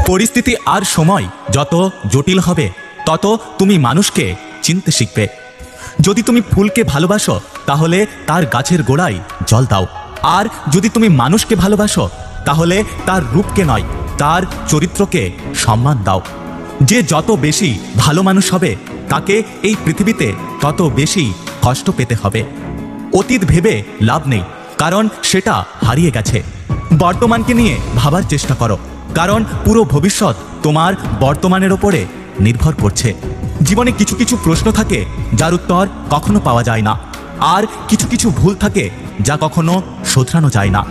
পরিস্থিতি আর সময় যত জটিল হবে তত তুমি মানুষকে চিনতে শিখবে। যদি তুমি ফুলকে ভালোবাসো তাহলে তার গাছের গোড়ায় জল দাও, আর যদি তুমি মানুষকে ভালোবাসো তাহলে তার রূপকে নয়, তার চরিত্রকে সম্মান দাও। যে যত বেশি ভালো মানুষ হবে তাকে এই পৃথিবীতে তত বেশি কষ্ট পেতে হবে। অতীত ভেবে লাভ নেই, কারণ সেটা হারিয়ে গেছে। বর্তমানকে নিয়ে ভাবার চেষ্টা করো, কারণ পুরো ভবিষ্যৎ তোমার বর্তমানের ওপরে নির্ভর করছে। জীবনে কিছু কিছু প্রশ্ন থাকে যার উত্তর কখনো পাওয়া যায় না, আর কিছু কিছু ভুল থাকে যা কখনো শোধরানো যায় না,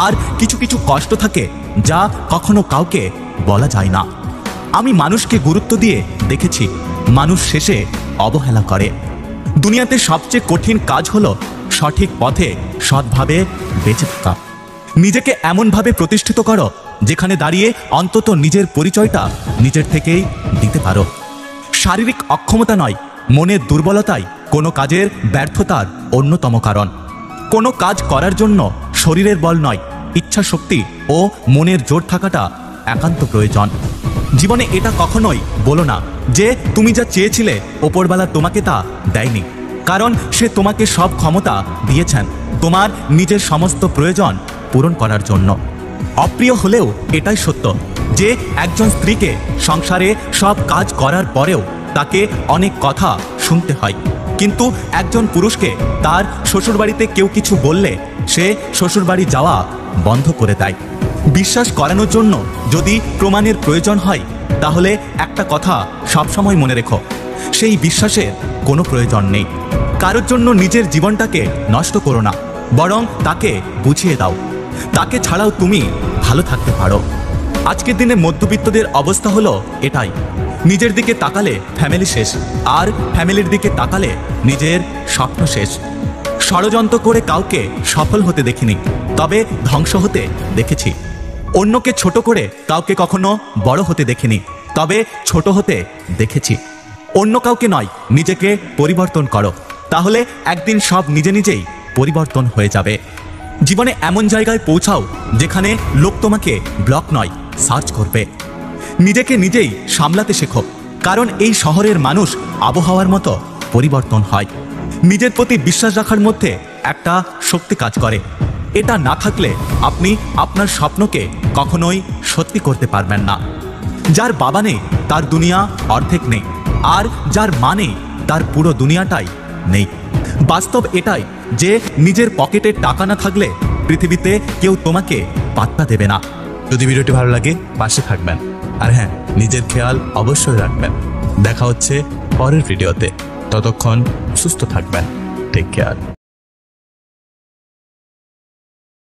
আর কিছু কিছু কষ্ট থাকে যা কখনো কাউকে বলা যায় না। আমি মানুষকে গুরুত্ব দিয়ে দেখেছি, মানুষ শেষে অবহেলা করে। দুনিয়াতে সবচেয়ে কঠিন কাজ হলো সঠিক পথে সৎভাবে বেঁচে থাকা। নিজেকে এমনভাবে প্রতিষ্ঠিত করো যেখানে দাঁড়িয়ে অন্তত নিজের পরিচয়টা নিজের থেকেই দিতে পারো। শারীরিক অক্ষমতা নয়, মনের দুর্বলতাই কোনো কাজের ব্যর্থতার অন্যতম কারণ। কোনো কাজ করার জন্য শরীরের বল নয়, ইচ্ছা শক্তি ও মনের জোর থাকাটা একান্ত প্রয়োজন। জীবনে এটা কখনোই বলো না যে তুমি যা চেয়েছিলে ওপরওয়ালা তোমাকে তা দেয়নি, কারণ সে তোমাকে সব ক্ষমতা দিয়েছেন তোমার নিজের সমস্ত প্রয়োজন পূরণ করার জন্য। অপ্রিয় হলেও এটাই সত্য যে একজন স্ত্রীকে সংসারে সব কাজ করার পরেও তাকে অনেক কথা শুনতে হয়, কিন্তু একজন পুরুষকে তার শ্বশুরবাড়িতে কেউ কিছু বললে সে শ্বশুরবাড়ি যাওয়া বন্ধ করে দেয়। বিশ্বাস করানোর জন্য যদি প্রমাণের প্রয়োজন হয় তাহলে একটা কথা সবসময় মনে রেখো, সেই বিশ্বাসের কোনো প্রয়োজন নেই। কারোর জন্য নিজের জীবনটাকে নষ্ট করো না, বরং তাকে বুঝিয়ে দাও। তাকে ছাড়াও তুমি ভালো থাকতে পারো। আজকের দিনে মধ্যবিত্তদের অবস্থা হলো এটাই, নিজের দিকে তাকালে ফ্যামিলি শেষ, আর ফ্যামিলির দিকে তাকালে নিজের স্বপ্ন শেষ। ষড়যন্ত্র করে কাউকে সফল হতে দেখিনি, তবে ধ্বংস হতে দেখেছি। অন্যকে ছোট করে কাউকে কখনো বড় হতে দেখিনি, তবে ছোট হতে দেখেছি। অন্য কাউকে নয়, নিজেকে পরিবর্তন করো, তাহলে একদিন সব নিজে নিজেই পরিবর্তন হয়ে যাবে। জীবনে এমন জায়গায় পৌঁছাও যেখানে লোক তোমাকে ব্লক নয়, সার্চ করবে। নিজেকে নিজেই সামলাতে শেখো, কারণ এই শহরের মানুষ আবহাওয়ার মতো পরিবর্তন হয়। নিজের প্রতি বিশ্বাস রাখার মধ্যে একটা শক্তি কাজ করে, এটা না থাকলে আপনি আপনার স্বপ্নকে কখনোই সত্যি করতে পারবেন না। যার বাবা নেই তার দুনিয়া অর্ধেক নেই, আর যার মা নেই তার পুরো দুনিয়াটাই নেই। বাস্তব এটাই যে নিজের পকেটে টাকা না থাকলে পৃথিবীতে কেউ তোমাকে পাত্তা দেবে না। যদি ভিডিওটি ভালো লাগে পাশে থাকবেন, আর হ্যাঁ, নিজের খেয়াল অবশ্যই রাখবেন। দেখা হচ্ছে পরের ভিডিওতে, ততক্ষণ সুস্থ থাকবেন। Take care.